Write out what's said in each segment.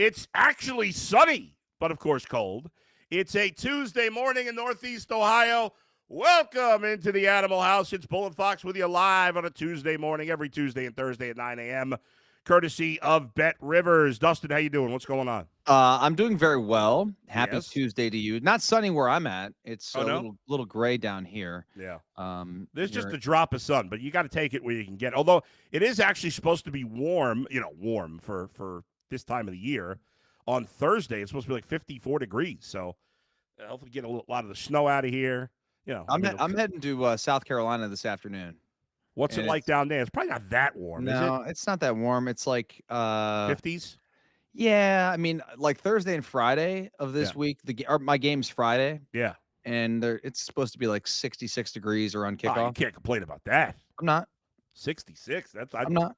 It's actually sunny, but of course cold. It's a Tuesday morning in Northeast Ohio. Welcome into the Animal House. It's Bull and Fox with you live on a Tuesday morning, every Tuesday and Thursday at 9 a.m., courtesy of Bet Rivers. Dustin, how you doing? What's going on? I'm doing very well. Happy Yes. Tuesday to you. Not sunny where I'm at. It's Oh, a no? little gray down here. Yeah. There's Just a drop of sun, but you got to take it where you can get. Although it is actually supposed to be warm, warm for this time of the year. On Thursday, it's supposed to be like 54 degrees. So hopefully get a lot of the snow out of here. I'm heading to South Carolina this afternoon. What's it like down there? It's probably not that warm, is it? No, it's not that warm. It's like 50s? Yeah, I mean, like Thursday and Friday of this week. My game's Friday. Yeah. And it's supposed to be like 66 degrees around kickoff. You can't complain about that. I'm not. 66. I'm not.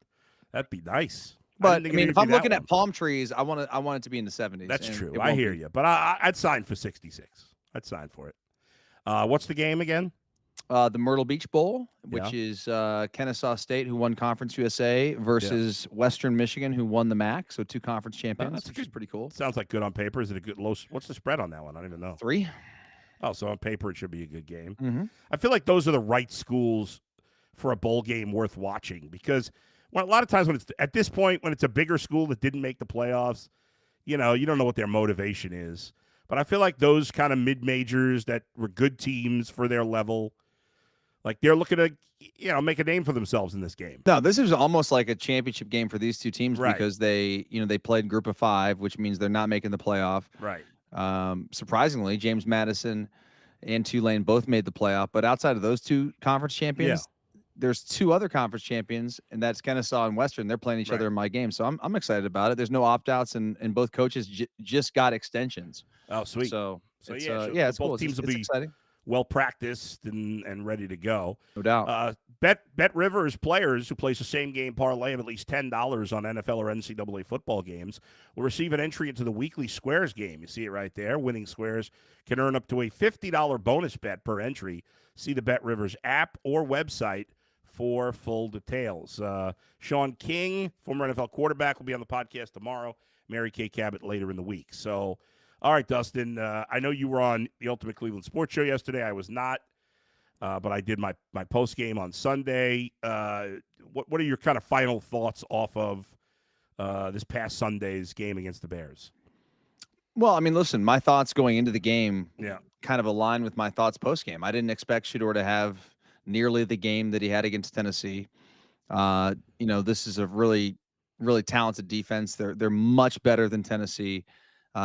That'd be nice. But I mean, if I'm looking at palm trees, I want it to be in the 70s. That's true. I hear you. But I'd sign for 66. I'd sign for it. What's the game again? The Myrtle Beach Bowl, which is Kennesaw State, who won Conference USA, versus Western Michigan, who won the MAC. So 2 conference champions, which is pretty cool. Sounds like good on paper. Is it a good low? What's the spread on that one? I don't even know. 3. Oh, so on paper it should be a good game. Mm-hmm. I feel like those are the right schools for a bowl game worth watching because a lot of times when it's at this point when it's a bigger school that didn't make the playoffs, you don't know what their motivation is. But I feel like those kind of mid-majors that were good teams for their level, like they're looking to, make a name for themselves in this game. No, this is almost like a championship game for these two teams because they played Group of 5, which means they're not making the playoff. Right. Surprisingly, James Madison and Tulane both made the playoff, but outside of those 2 conference champions, there's 2 other conference champions, and that's Kennesaw and Western. They're playing each other in my game, so I'm excited about it. There's no opt-outs, and both coaches just got extensions. Oh, sweet. So it's it's both cool. teams will be exciting. Well practiced and ready to go. No doubt. Bet Rivers players who place a same game parlay of at least $10 on NFL or NCAA football games will receive an entry into the weekly Squares game. You see it right there. Winning Squares can earn up to a $50 bonus bet per entry. See the Bet Rivers app or website for full details. Sean King, former NFL quarterback, will be on the podcast tomorrow. Mary Kay Cabot later in the week. So, all right, Dustin, I know you were on the Ultimate Cleveland Sports Show yesterday. I was not, but I did my post game on Sunday. What are your kind of final thoughts off of this past Sunday's game against the Bears? Well, I mean, listen, my thoughts going into the game kind of align with my thoughts post game. I didn't expect Shedeur to have nearly the game that he had against Tennessee. This is a really, really talented defense. They're much better than Tennessee.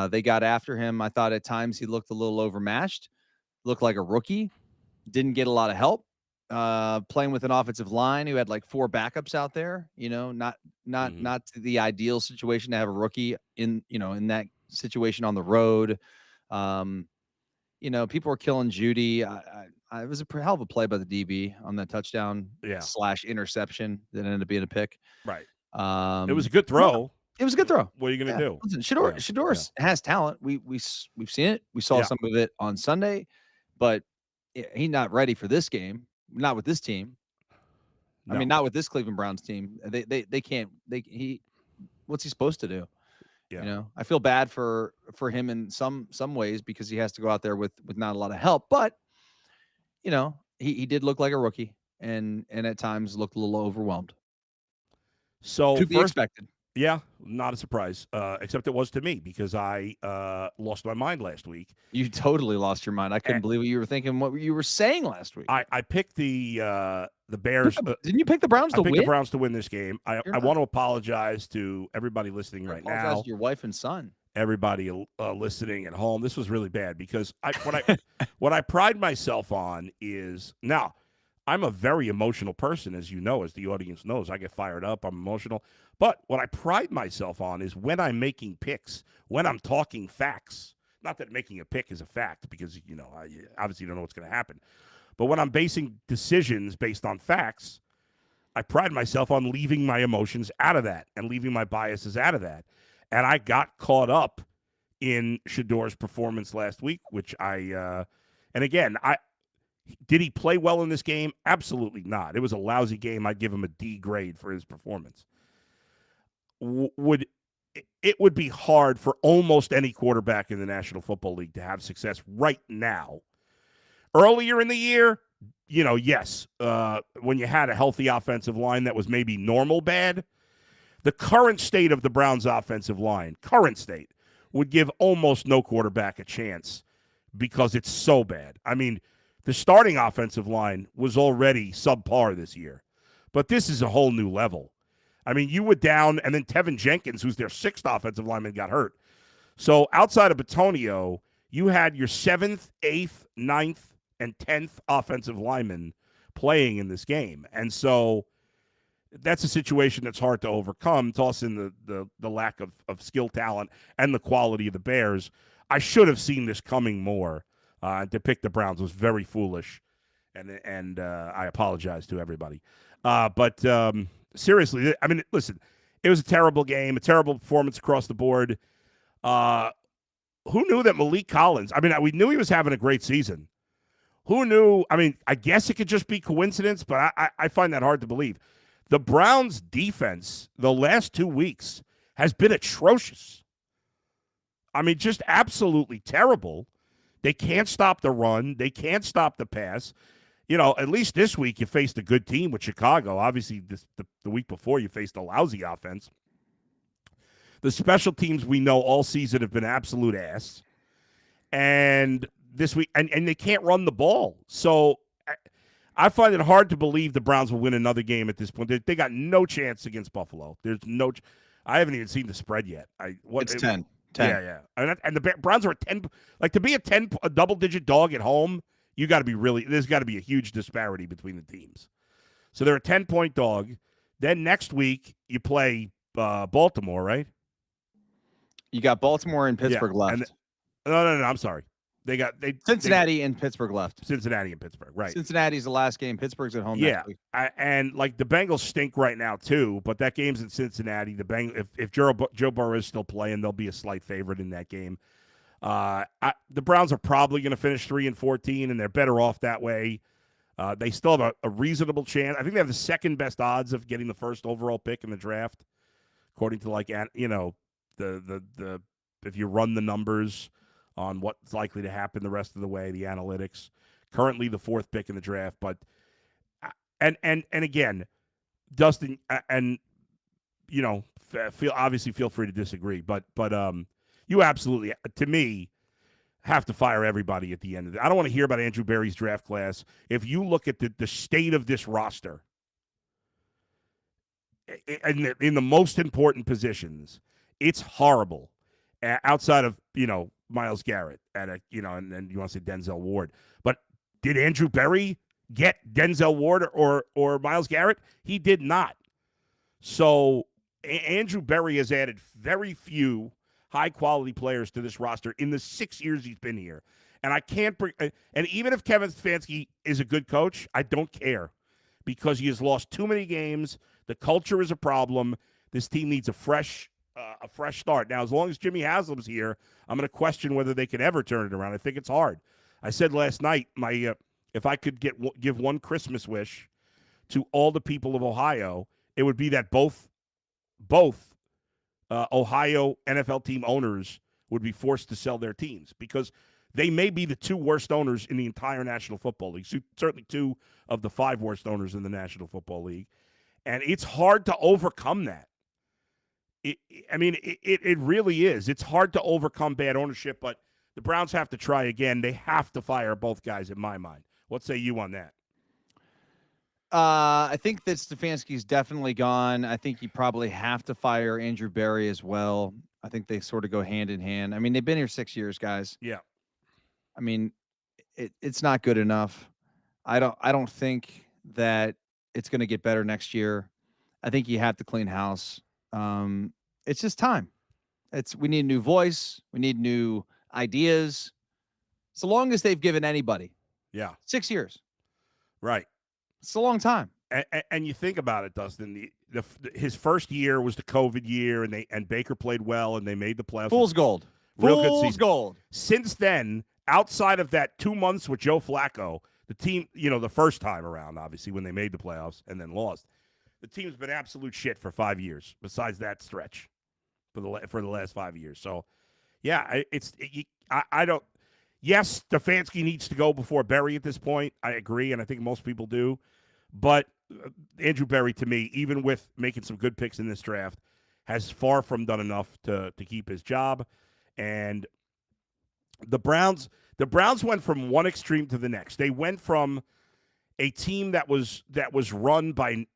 They got after him. I thought at times he looked a little overmatched, looked like a rookie, didn't get a lot of help, playing with an offensive line who had like 4 backups out there, not the ideal situation to have a rookie in that situation on the road. People were killing Judy. It was a hell of a play by the DB on that touchdown / interception that ended up being a pick. Right. It was a good throw. It was a good throw. What are you going to do? Listen, Shedeur has talent. We've seen it. We saw some of it on Sunday, but he's not ready for this game. Not with this team. No. I mean, not with this Cleveland Browns team. They can't. What's he supposed to do? Yeah. I feel bad for him in some ways because he has to go out there with not a lot of help. But he did look like a rookie and at times looked a little overwhelmed. So to be expected. Yeah, not a surprise, except it was to me because I lost my mind last week. You totally lost your mind. I couldn't believe what you were thinking, what you were saying last week. I picked the Bears. Didn't you pick the Browns to win? I picked the Browns to win this game. I want to apologize to everybody listening right now. Apologize to your wife and son. Everybody listening at home. This was really bad because what I pride myself on is now I'm a very emotional person, as you know, as the audience knows. I get fired up. I'm emotional. But what I pride myself on is when I'm making picks, when I'm talking facts. Not that making a pick is a fact because, I obviously don't know what's going to happen. But when I'm basing decisions based on facts, I pride myself on leaving my emotions out of that and leaving my biases out of that. And I got caught up in Shedeur's performance last week, which and again, did he play well in this game? Absolutely not. It was a lousy game. I'd give him a D grade for his performance. it would be hard for almost any quarterback in the National Football League to have success right now. Earlier in the year, yes, when you had a healthy offensive line that was maybe normal bad, the current state of the Browns' offensive line, would give almost no quarterback a chance because it's so bad. I mean, the starting offensive line was already subpar this year, but this is a whole new level. I mean, you were down, and then Tevin Jenkins, who's their 6th offensive lineman, got hurt. So outside of Bitonio, you had your 7th, 8th, 9th, and 10th offensive linemen playing in this game. And so that's a situation that's hard to overcome. Toss in the lack of skill talent and the quality of the Bears. I should have seen this coming more. To pick the Browns was very foolish, and I apologize to everybody. But seriously, I mean, listen, it was a terrible game, a terrible performance across the board. Who knew that Malik Collins? I mean, we knew he was having a great season. Who knew? I mean, I guess it could just be coincidence, but I find that hard to believe. The Browns' defense the last 2 weeks has been atrocious. I mean, just absolutely terrible. They can't stop the run. They can't stop the pass. At least this week you faced a good team with Chicago. Obviously, the week before you faced a lousy offense. The special teams we know all season have been absolute ass. And this week, and they can't run the ball. So I find it hard to believe the Browns will win another game at this point. They got no chance against Buffalo. I haven't even seen the spread yet. It's 10. 10. Yeah. And the Browns are a 10. Like, to be a double-digit dog at home, there's got to be a huge disparity between the teams. So they're a 10-point dog. Then next week you play Baltimore, right? You got Baltimore and Pittsburgh left. No, I'm sorry. Cincinnati and Pittsburgh left. Cincinnati and Pittsburgh, right. Cincinnati's the last game. Pittsburgh's at home next week. And the Bengals stink right now too, but that game's in Cincinnati. If Joe Burrow is still playing, they'll be a slight favorite in that game. The Browns are probably going to finish 3-14, and they're better off that way. They still have a reasonable chance. I think they have the second best odds of getting the first overall pick in the draft, according to the if you run the numbers on what's likely to happen the rest of the way, the analytics. Currently the 4th pick in the draft, but and again, Dustin, and feel free to disagree, but you absolutely, to me, have to fire everybody at the end of it. I don't want to hear about Andrew Berry's draft class. If you look at the state of this roster, in the most important positions, it's horrible. Outside of Myles Garrett and you want to say Denzel Ward, but did Andrew Berry get Denzel Ward or Myles Garrett? He did not. So Andrew Berry has added very few high-quality players to this roster in the 6 years he's been here. And I can't and even if Kevin Stefanski is a good coach, I don't care, because he has lost too many games. The culture is a problem. This team needs a fresh start. Now, as long as Jimmy Haslam's here, I'm going to question whether they can ever turn it around. I think it's hard. I said last night, if I could give one Christmas wish to all the people of Ohio, it would be that both Ohio NFL team owners would be forced to sell their teams, because they may be the 2 worst owners in the entire National Football League. Certainly 2 of the 5 worst owners in the National Football League. And it's hard to overcome that. It really is. It's hard to overcome bad ownership, but the Browns have to try again. They have to fire both guys, in my mind. What say you on that? I think that Stefanski's definitely gone. I think you probably have to fire Andrew Berry as well. I think they sort of go hand in hand. I mean, they've been here 6 years, guys. Yeah. I mean, it's not good enough. I don't think that it's going to get better next year. I think you have to clean house. It's just time. We need a new voice. We need new ideas. So long as they've given anybody. Yeah. 6 years. Right. It's a long time. And you think about it, Dustin. His first year was the COVID year, and Baker played well, and they made the playoffs. Fool's gold. Real good Fool's season. gold. Since then, outside of that 2 months with Joe Flacco, the team, the first time around, obviously, when they made the playoffs and then lost, the team's been absolute shit for 5 years, besides that stretch. for the last 5 years. So, yeah, I don't. Yes, Stefanski needs to go before Berry at this point. I agree, and I think most people do. But Andrew Berry, to me, even with making some good picks in this draft, has far from done enough to keep his job. And the Browns went from one extreme to the next. They went from a team that was run by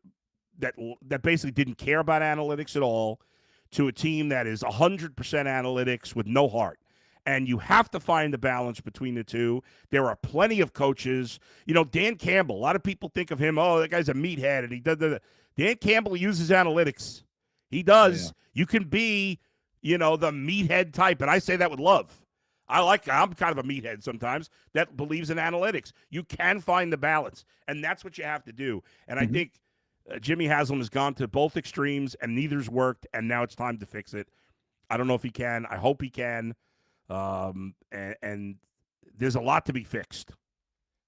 that basically didn't care about analytics at all to a team that is 100% analytics with no heart. And you have to find the balance between the two. There are plenty of coaches. Dan Campbell, a lot of people think of him, oh, that guy's a meathead, and he does that. Dan Campbell uses analytics. He does. Yeah. You can be, the meathead type, and I say that with love. I'm kind of a meathead sometimes that believes in analytics. You can find the balance, and that's what you have to do. And I think Jimmy Haslam has gone to both extremes, and neither's worked, and now it's time to fix it. I don't know if he can. I hope he can. And there's a lot to be fixed.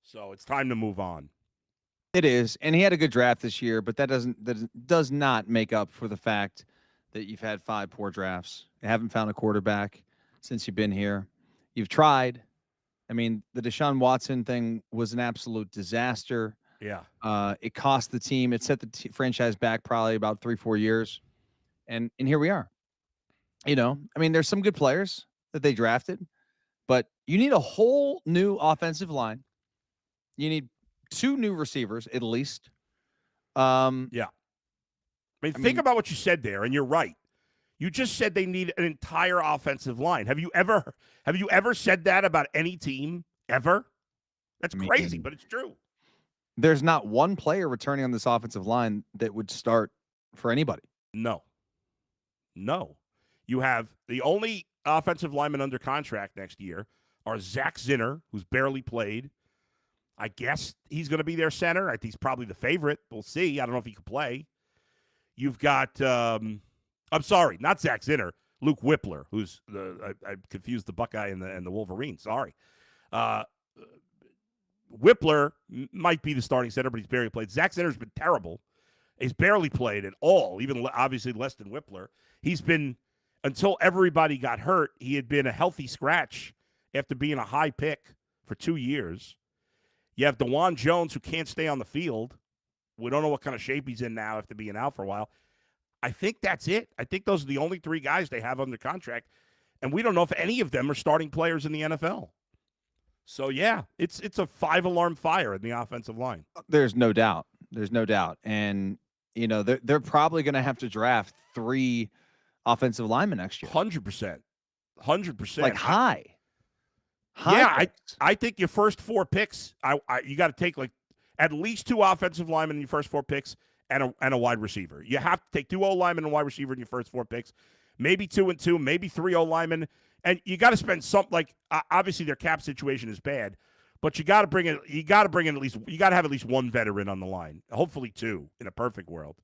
So it's time to move on. It is. And he had a good draft this year, but that does not make up for the fact that you've had 5 poor drafts. You haven't found a quarterback since you've been here. You've tried. I mean, the Deshaun Watson thing was an absolute disaster. Yeah. It cost the team. It set the franchise back probably about 3-4 years. And here we are. I mean, there's some good players that they drafted, but you need a whole new offensive line. You need 2 new receivers at least. Yeah. I mean, think about what you said there, and you're right. You just said they need an entire offensive line. Have you ever said that about any team ever? That's crazy, but it's true. There's not one player returning on this offensive line that would start for anybody. No. You have the only offensive linemen under contract next year are Zach Zinner, who's barely played. I guess he's going to be their center. I think he's probably the favorite. We'll see. I don't know if he can play. You've got, I'm sorry, not Zach Zinner, Luke Whippler, who's I confused the Buckeye and the Wolverine. Sorry. Whippler might be the starting center, but he's barely played. Zach Zinner's been terrible. He's barely played at all, even obviously less than Whippler. He's been, until everybody got hurt, he had been a healthy scratch after being a high pick for 2 years. You have DeJuan Jones, who can't stay on the field. We don't know what kind of shape he's in now after being out for a while. I think that's it. I think those are the only 3 guys they have under contract, and we don't know if any of them are starting players in the NFL. So, yeah, it's a 5-alarm fire in the offensive line. There's no doubt. And, they're probably going to have to draft 3 offensive linemen next year. 100%. Like high. Yeah, I think your first 4 picks, you got to take like at least 2 offensive linemen in your first 4 picks and a wide receiver. You have to take 2 O-linemen and a wide receiver in your first 4 picks, maybe 2 and 2, maybe 3 O-linemen. And you got to spend obviously their cap situation is bad, but you got to bring in at least, you got to have at least 1 veteran on the line, hopefully 2 in a perfect world.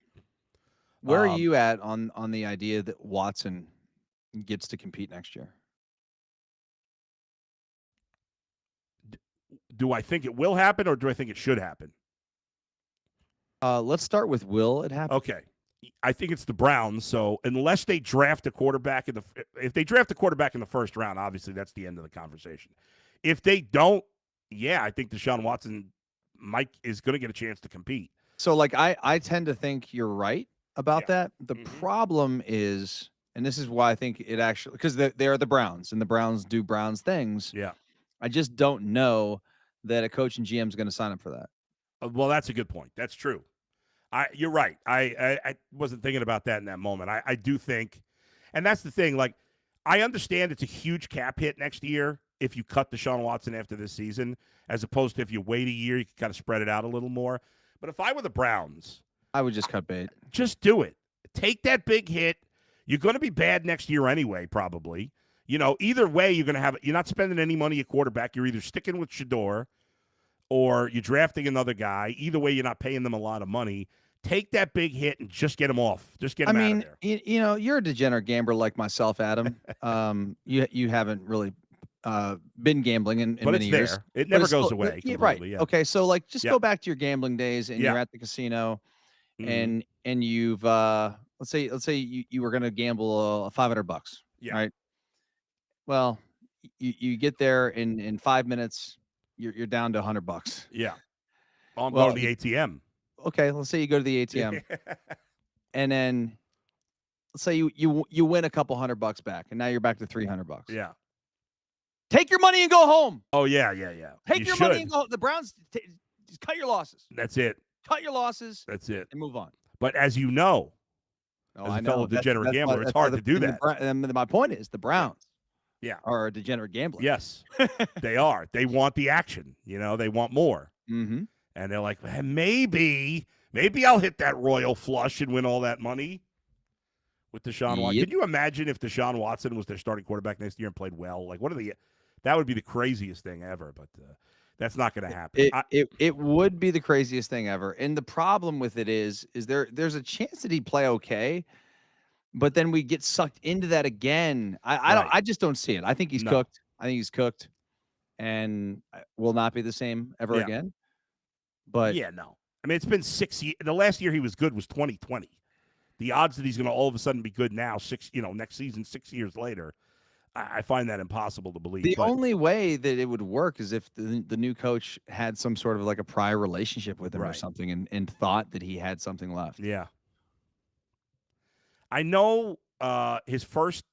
Where are you at on the idea that Watson gets to compete next year? Do I think it will happen, or do I think it should happen? Let's start with will it happen? Okay. I think it's the Browns. So unless they draft a quarterback if they draft a quarterback in the first round, obviously that's the end of the conversation. If they don't, yeah, I think Deshaun Watson is going to get a chance to compete. So like I tend to think you're right about that. The problem is, and this is why I think it actually, because they are the Browns and the Browns do Browns things. Yeah. I just don't know that a coach and GM is going to sign up for that. Well, that's a good point. That's true. You're right. I wasn't thinking about that in that moment. I do think, and that's the thing, like, I understand it's a huge cap hit next year if you cut Deshaun Watson after this season, as opposed to if you wait a year, you can kind of spread it out a little more. But if I were the Browns, I would just cut bait. Just do it. Take that big hit. You're going to be bad next year anyway, probably. Either way, you're not spending any money at quarterback. You're either sticking with Shador or you're drafting another guy. Either way, you're not paying them a lot of money. Take that big hit and just get him off. Just get him out of there. You're a degenerate gambler like myself, Adam. You haven't really been gambling in many years. It never goes away. Right. Yeah. Okay. So like, just go back to your gambling days and you're at the casino and you've let's say you were going to gamble $500, Yeah. right? Well, you get there in 5 minutes, you're down to $100. Yeah. Oh, I'm Well, going to the ATM. okay, let's say you go to the ATM and then let's say you win a couple $100 back, and now you're back to $300. Yeah. Take your money and go home. Oh, yeah. Take your money and go. The Browns, just cut your losses. That's it. Cut your losses. That's it. And move on. But as you know, as a fellow degenerate gambler, it's hard to do that. And my point is the Browns yeah. are a degenerate gambler. Yes, they are. They want the action. They want more. Mm-hmm. And they're like, maybe I'll hit that royal flush and win all that money with Deshaun Watson. Can you imagine if Deshaun Watson was their starting quarterback next year and played well? Like, that would be the craziest thing ever, but that's not going to happen. It would be the craziest thing ever. And the problem with it is there's a chance that he'd play okay, but then we get sucked into that again. I just don't see it. I think he's cooked. I think he's cooked and will not be the same ever again. But yeah, no. I mean, it's been 6 years. The last year he was good was 2020. The odds that he's going to all of a sudden be good now, next season, 6 years later, I find that impossible to believe. The only way that it would work is if the new coach had some sort of like a prior relationship with him or something and thought that he had something left. Yeah. I know his first,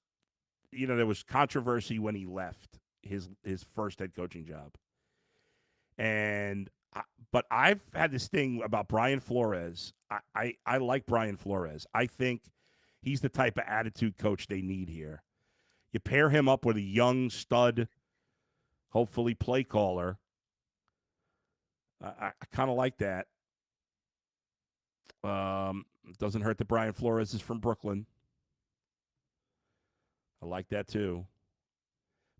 there was controversy when he left his first head coaching job. But I've had this thing about Brian Flores. I like Brian Flores. I think he's the type of attitude coach they need here. You pair him up with a young stud, hopefully play caller. I kind of like that. It doesn't hurt that Brian Flores is from Brooklyn. I like that too.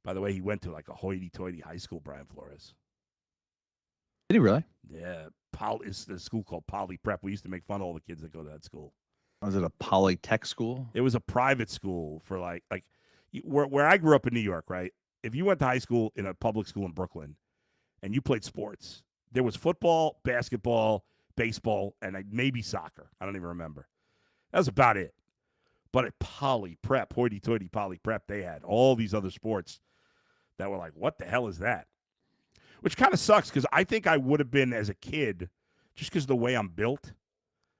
By the way, he went to like a hoity-toity high school, Brian Flores. Did he really? Yeah. It's the school called Poly Prep. We used to make fun of all the kids that go to that school. Was it a polytech school? It was a private school for like where I grew up in New York, right? If you went to high school in a public school in Brooklyn and you played sports, there was football, basketball, baseball, and maybe soccer. I don't even remember. That was about it. But at Poly Prep, hoity-toity Poly Prep, they had all these other sports that were like, what the hell is that? Which kind of sucks because I think I would have been, as a kid, just because of the way I'm built,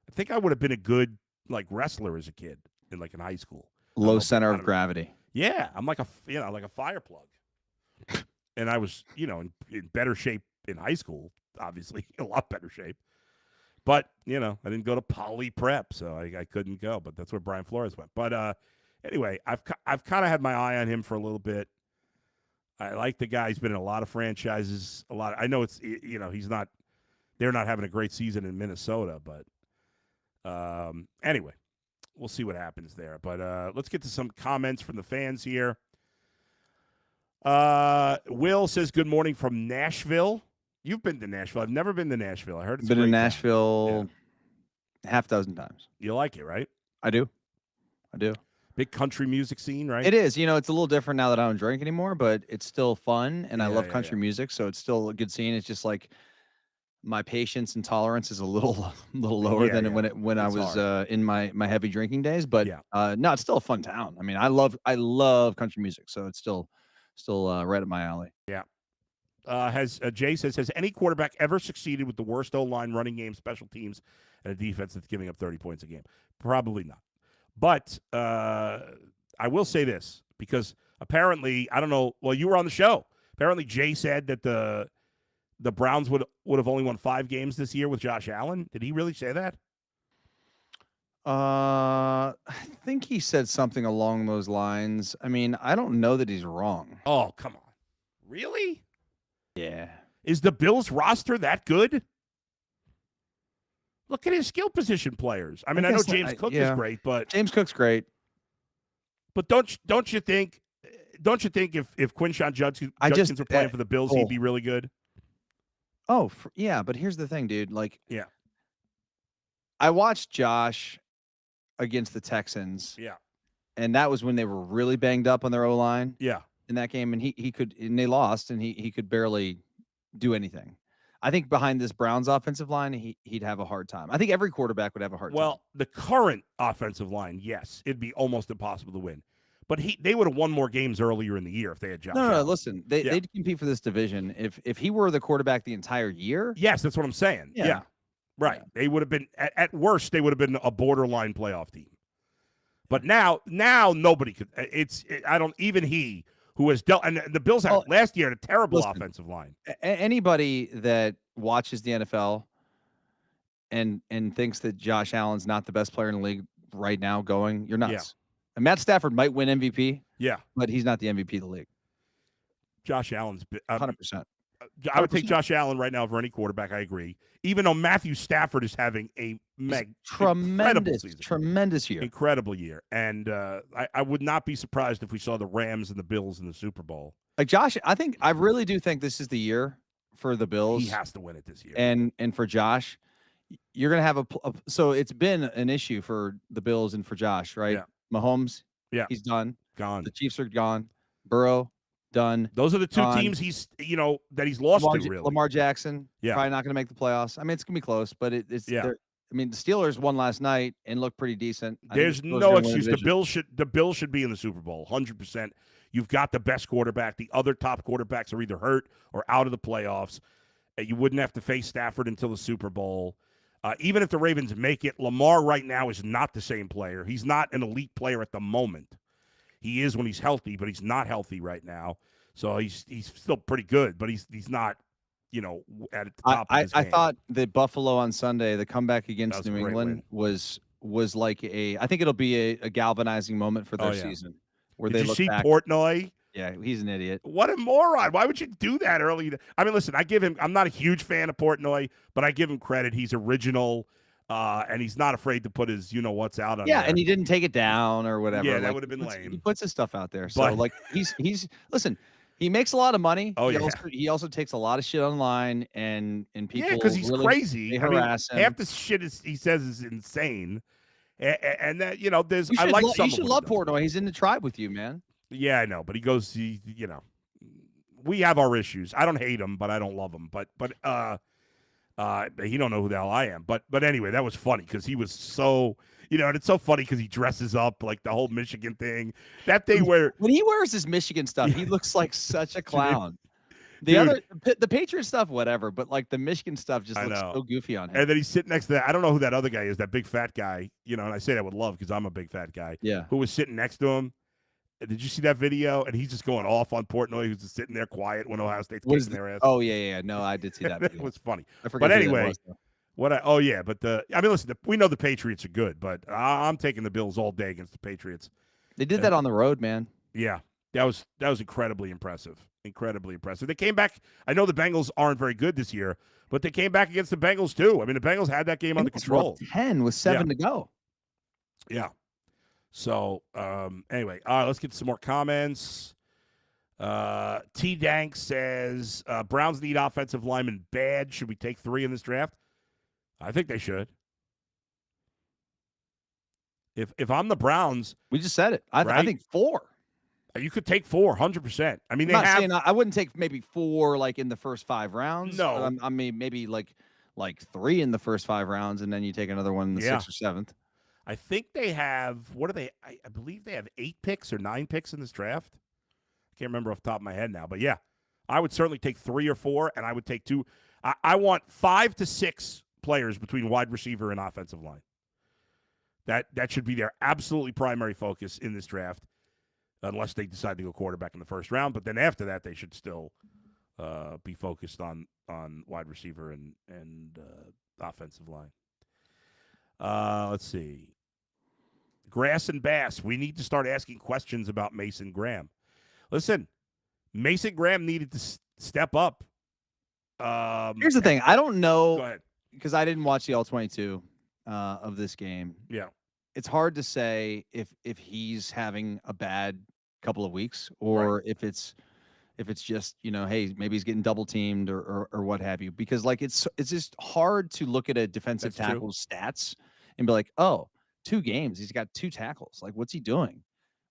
I think I would have been a good wrestler as a kid in high school. Low center of gravity. Yeah, I'm like a fire plug. And I was, in better shape in high school, obviously, a lot better shape. But, I didn't go to Poly Prep, so I couldn't go. But that's where Brian Flores went. But anyway, I've kind of had my eye on him for a little bit. I like the guy. He's been in a lot of franchises. I know it's, they're not having a great season in Minnesota. But anyway, we'll see what happens there. But let's get to some comments from the fans here. Will says, good morning from Nashville. You've been to Nashville. I've never been to Nashville. I heard it's been in Nashville half dozen times. You like it, right? I do. Big country music scene, right? It is. It's a little different now that I don't drink anymore, but it's still fun, and I love country music, so it's still a good scene. It's just like my patience and tolerance is a little lower than when I was in my heavy drinking days. But no, it's still a fun town. I mean, I love country music, so it's still right up my alley. Yeah. Jay says, has any quarterback ever succeeded with the worst O-line, running game, special teams, and a defense that's giving up 30 points a game? Probably not. But I will say this, because apparently, I don't know, well, you were on the show. Apparently, Jay said that the Browns would have only won 5 games this year with Josh Allen. Did he really say that? I think he said something along those lines. I mean, I don't know that he's wrong. Oh, come on. Really? Yeah. Is the Bills roster that good? Look at his skill position players. I mean, I know James Cook is great, but James Cook's great. But don't you think if Quinshon Judkins were playing for the Bills, he'd be really good? Oh, yeah, but here's the thing, dude. I watched Josh against the Texans. Yeah. And that was when they were really banged up on their O-line. Yeah. In that game, and he could, and they lost, and he could barely do anything. I think behind this Browns offensive line, he'd have a hard time. I think every quarterback would have a hard time. Well, the current offensive line, yes, it'd be almost impossible to win. But they would have won more games earlier in the year if they had Josh Allen. No, listen, they'd compete for this division if he were the quarterback the entire year. Yes, that's what I'm saying. Yeah. Right. Yeah. They would have been, at worst, they would have been a borderline playoff team. But now nobody could. Even he who has dealt, and the Bills had last year had a terrible offensive line. Anybody that watches the NFL and thinks that Josh Allen's not the best player in the league right now going, you're nuts. Yeah. And Matt Stafford might win MVP. Yeah. But he's not the MVP of the league. Josh Allen's 100%. I would take Josh Allen right now for any quarterback. I agree. Even though Matthew Stafford is having a tremendous year. Incredible year. And I would not be surprised if we saw the Rams and the Bills in the Super Bowl. Like Josh, I really do think this is the year for the Bills. He has to win it this year. And for Josh, you're going to have so it's been an issue for the Bills and for Josh, right? Yeah. Mahomes, he's done. Gone. The Chiefs are gone. Burrow, done. Those are the two teams that he's lost to, really. Lamar Jackson, probably not going to make the playoffs. I mean, it's going to be close, but it's I mean, the Steelers won last night and looked pretty decent. There's no excuse. The Bills should be in the Super Bowl, 100%. You've got the best quarterback. The other top quarterbacks are either hurt or out of the playoffs. You wouldn't have to face Stafford until the Super Bowl. Even if the Ravens make it, Lamar right now is not the same player. He's not an elite player at the moment. He is when he's healthy, but he's not healthy right now. So he's still pretty good, but he's not, at the top of his game. I thought that Buffalo on Sunday, the comeback against New England was like I think it'll be a galvanizing moment for their season. Where Did they you look see back. Portnoy? Yeah, he's an idiot. What a moron. Why would you do that early? I mean, listen, I'm not a huge fan of Portnoy, but I give him credit. He's original, and he's not afraid to put his what's out on there. And he didn't take it down or whatever. Yeah, that would have been lame. He puts his stuff out there. So, he's listen, he makes a lot of money. Oh, he also takes a lot of shit online, and people. Yeah, because he's really, crazy. They harass him. Half the shit he says is insane. And that, there's, you should love Portnoy. He's in the tribe with you, man. Yeah, I know, but he goes, we have our issues. I don't hate him, but I don't love him. But he don't know who the hell I am. But anyway, that was funny because he was so, and it's so funny because he dresses up like the whole Michigan thing. That thing where when he wears his Michigan stuff, he looks like such a clown. The Patriot stuff, whatever, but like the Michigan stuff just looks so goofy on him. And then he's sitting next to that. I don't know who that other guy is, that big fat guy, and I say that with love because I'm a big fat guy. Yeah. Who was sitting next to him. Did you see that video? And he's just going off on Portnoy, who's just sitting there quiet when Ohio State's kicking their ass. Oh, yeah. No, I did see that video. It was funny. I forgot. But anyway, listen, we know the Patriots are good, but I'm taking the Bills all day against the Patriots. They did that on the road, man. Yeah, that was incredibly impressive. Incredibly impressive. They came back. I know the Bengals aren't very good this year, but they came back against the Bengals too. I mean, the Bengals had that game under control. 10 with 7 to go. Yeah. So, anyway, all right, let's get some more comments. T. Dank says, Browns need offensive linemen bad. Should we take 3 in this draft? I think they should. If I'm the Browns. We just said it. I think 4. You could take 4, 100%. I mean, I wouldn't take maybe 4 like in the first 5 rounds. No. I mean, maybe like 3 in the first 5 rounds, and then you take another one in the 6th or 7th. I think they have, what are they? I believe they have 8 picks or 9 picks in this draft. I can't remember off the top of my head now. But, yeah, I would certainly take 3 or 4, and I would take 2. I want 5 to 6 players between wide receiver and offensive line. That should be their absolutely primary focus in this draft, unless they decide to go quarterback in the first round. But then after that, they should still be focused on wide receiver and offensive line. Let's see. Grass and Bass, we need to start asking questions about Mason Graham. Listen, Mason Graham needed to step up. Here's the thing. I don't know. Go ahead. Because I didn't watch the All-22 of this game. Yeah. It's hard to say if he's having a bad couple of weeks or if it's just, hey, maybe he's getting double teamed or what have you. Because like it's just hard to look at a defensive tackle's stats and be like, oh, 2 games, he's got 2 tackles. Like, what's he doing?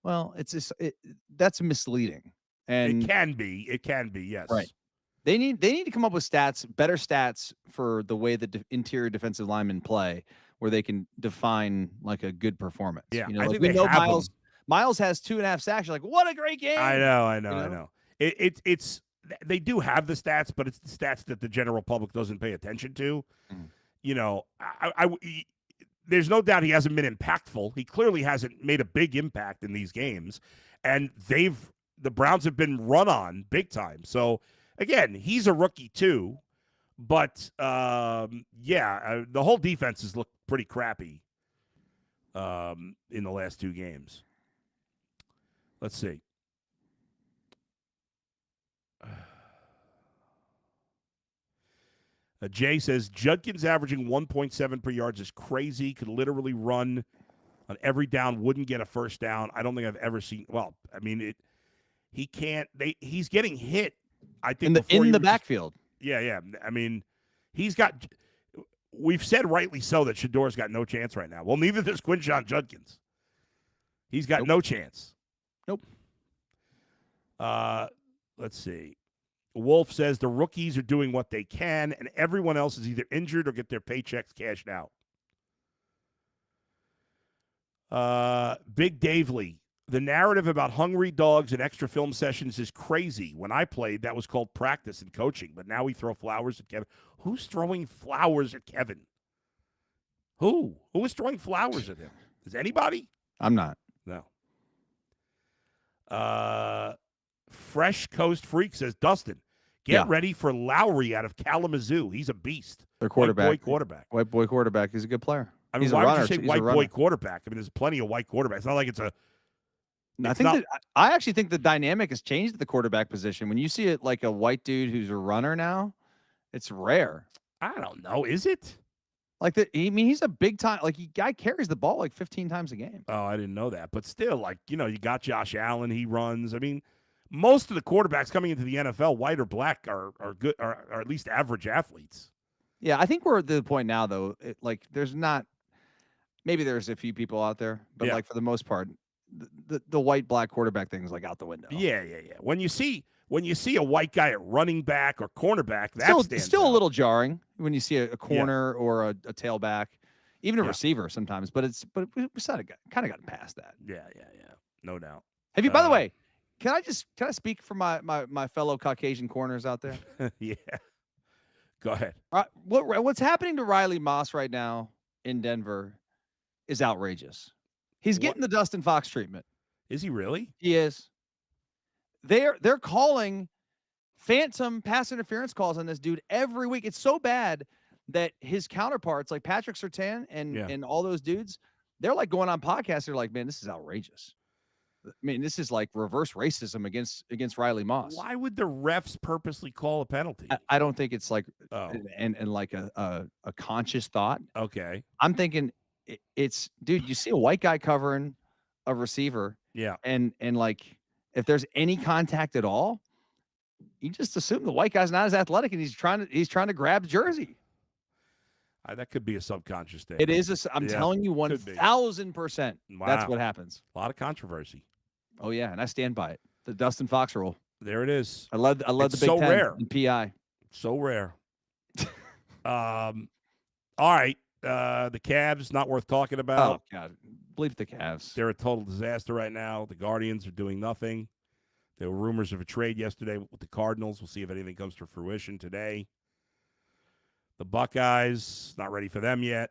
Well, it's just that's misleading. And it can be, yes. Right. They need to come up with better stats for the way the interior defensive linemen play, where they can define like a good performance. Yeah, You know, I like think we they know have Miles. them. Miles has 2.5 sacks. You're like, what a great game! I know. You know? I know. It's they do have the stats, but it's the stats that the general public doesn't pay attention to. Mm. You know, there's no doubt he hasn't been impactful. He clearly hasn't made a big impact in these games, and the Browns have been run on big time. So again, he's a rookie too, but the whole defense has looked pretty crappy in the last 2 games. Let's see. Jay says Judkins averaging 1.7 per yards is crazy. Could literally run on every down, wouldn't get a first down. I don't think I've ever seen. Well, I mean, he can't. He's getting hit. I think in the backfield. Yeah. I mean, he's got. We've said rightly so that Shador's got no chance right now. Well, neither does Quinshon Judkins. He's got no chance. Nope. Let's see. Wolf says the rookies are doing what they can, and everyone else is either injured or get their paychecks cashed out. Big Dave Lee. The narrative about hungry dogs and extra film sessions is crazy. When I played, that was called practice and coaching, but now we throw flowers at Kevin. Who's throwing flowers at Kevin? Who is throwing flowers at him? Is anybody? I'm not. No. Fresh Coast Freak says, Dustin, get ready for Lowry out of Kalamazoo. He's a beast. Their quarterback. White boy quarterback. White boy quarterback. He's a good player. I mean, why would you say white boy quarterback? I mean, there's plenty of white quarterbacks. It's not like it's a. I actually think the dynamic has changed at the quarterback position. When you see it like a white dude who's a runner now, it's rare. I don't know. Is it? Like he's a big time. Like guy carries the ball like 15 times a game. Oh, I didn't know that. But still, like, you know, you got Josh Allen. He runs. I mean, most of the quarterbacks coming into the NFL, white or black, are good, are at least average athletes. Yeah, I think we're at the point now, though. There's not. Maybe there's a few people out there, but like for the most part, the white black quarterback thing is like out the window. Yeah. When you see a white guy at running back or cornerback, that's still a little jarring when you see a corner or a tailback, even a receiver sometimes. But we kind of gotten past that. Yeah. No doubt. Have you? By the way, can I speak for my fellow Caucasian corners out there? Yeah. Go ahead. What's happening to Riley Moss right now in Denver is outrageous. He's getting the Dustin Fox treatment. Is he really? He is. They're calling phantom pass interference calls on this dude every week. It's so bad that his counterparts, like Patrick Surtain and all those dudes, they're like going on podcasts. They're like, man, this is outrageous. I mean, this is like reverse racism against Riley Moss. Why would the refs purposely call a penalty? I don't think it's like and like a conscious thought. Okay. I'm thinking it's dude, you see a white guy covering a receiver. Yeah. And like if there's any contact at all, you just assume the white guy's not as athletic and he's trying to grab the jersey. That could be a subconscious thing. It is. I'm telling you 1,000%. Wow. That's what happens. A lot of controversy. Oh yeah, and I stand by it. The Dustin Fox rule. There it is. I love the Big Ten rare. in PI. So rare. All right. The Cavs, not worth talking about. Oh God, bleep the Cavs. They're a total disaster right now. The Guardians are doing nothing. There were rumors of a trade yesterday with the Cardinals. We'll see if anything comes to fruition today. The Buckeyes, not ready for them yet.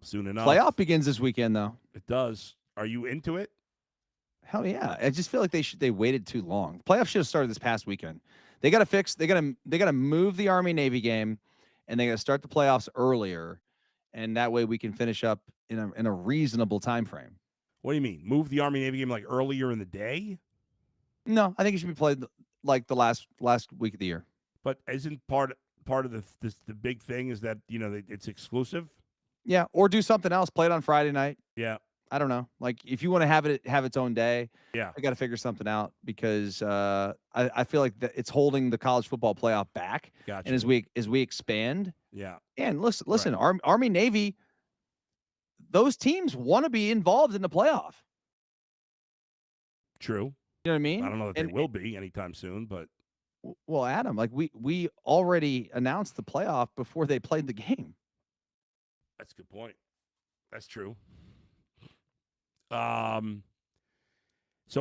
Soon enough. Playoff begins this weekend, though. It does. Are you into it? Hell yeah! I just feel like they waited too long. Playoffs should have started this past weekend. They got to fix. They got to move the Army Navy game, and they got to start the playoffs earlier, and that way we can finish up in a reasonable time frame. What do you mean? Move the Army Navy game like earlier in the day? No, I think it should be played like the last week of the year. But isn't part of the big thing is that it's exclusive? Yeah, or do something else. Play it on Friday night. Yeah. I don't know. Like if you want to have its own day, I got to figure something out because I feel like it's holding the college football playoff back. Gotcha. And as we expand, and listen, right. Army Navy, those teams want to be involved in the playoff. True. You know what I mean? I don't know that they will be anytime soon, but Well, Adam, like we already announced the playoff before they played the game. That's a good point. That's true. So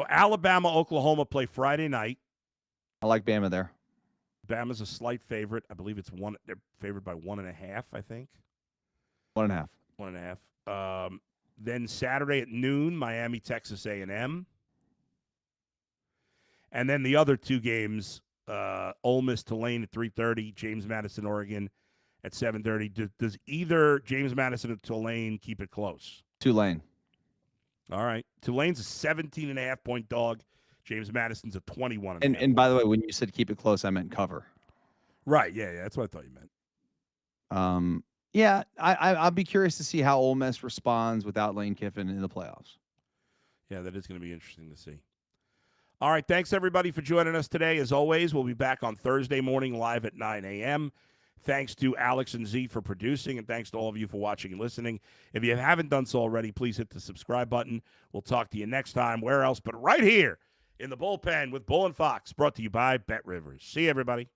Alabama, Oklahoma play Friday night. I like Bama there. Bama's a slight favorite. I believe it's one. They're favored by 1.5. I think 1.5. 1.5. Then Saturday at noon, Miami, Texas A&M. And then the other two games, Ole Miss, Tulane at 3:30, James Madison, Oregon at 7:30. Does either James Madison or Tulane keep it close? Tulane. All right. Tulane's a 17.5-point dog. James Madison's a 21. And by the way, when you said keep it close, I meant cover. Right. Yeah. That's what I thought you meant. Yeah, I'll be curious to see how Ole Miss responds without Lane Kiffin in the playoffs. Yeah, that is going to be interesting to see. All right, thanks everybody for joining us today. As always, we'll be back on Thursday morning live at 9 a.m. Thanks to Alex and Z for producing, and thanks to all of you for watching and listening. If you haven't done so already, please hit the subscribe button. We'll talk to you next time. Where else but right here in the Bullpen with Bull and Fox, brought to you by Bet Rivers. See you, everybody.